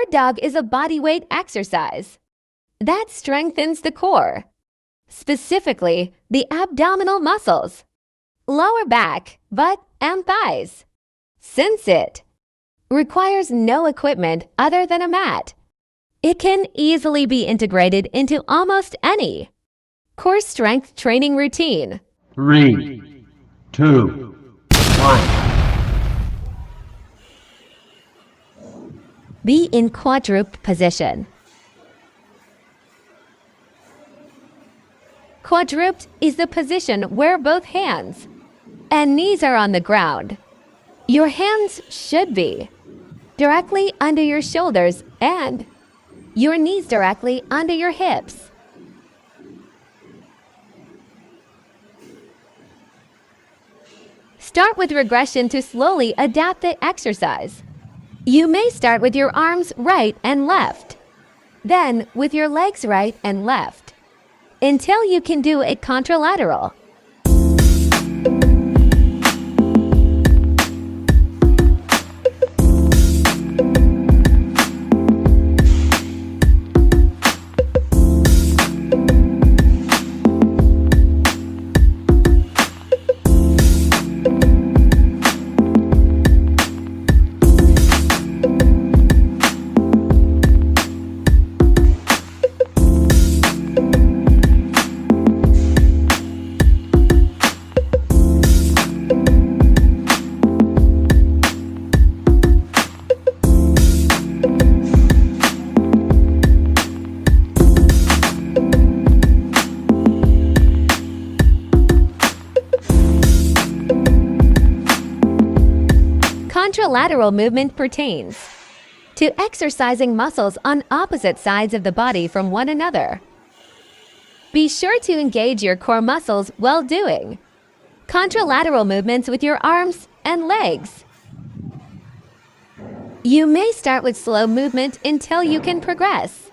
Bird dog is a bodyweight exercise that strengthens the core, specifically the abdominal muscles, lower back, butt, and thighs. Since it requires no equipment other than a mat, it can easily be integrated into almost any core strength training routine. 3, 2, 1. Be in quadruped position. Quadruped is the position where both hands and knees are on the ground. Your hands should be directly under your shoulders and your knees directly under your hips. Start with regression to slowly adapt the exercise. You may start with your arms right and left, then with your legs right and left, until you can do a contralateral. Contralateral movement pertains to exercising muscles on opposite sides of the body from one another. Be sure to engage your core muscles while doing contralateral movements with your arms and legs. You may start with slow movement until you can progress.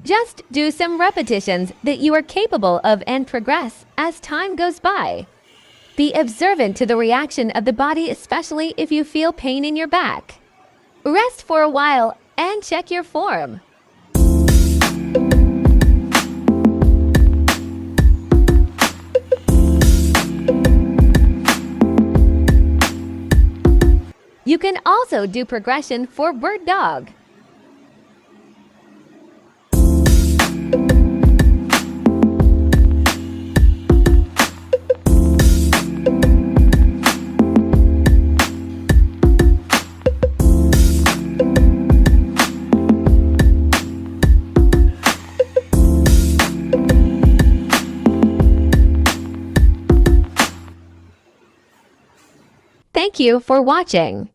Just do some repetitions that you are capable of and progress as time goes by. Be observant to the reaction of the body, especially if you feel pain in your back. Rest for a while and check your form. You can also do progression for bird dog. Thank you for watching.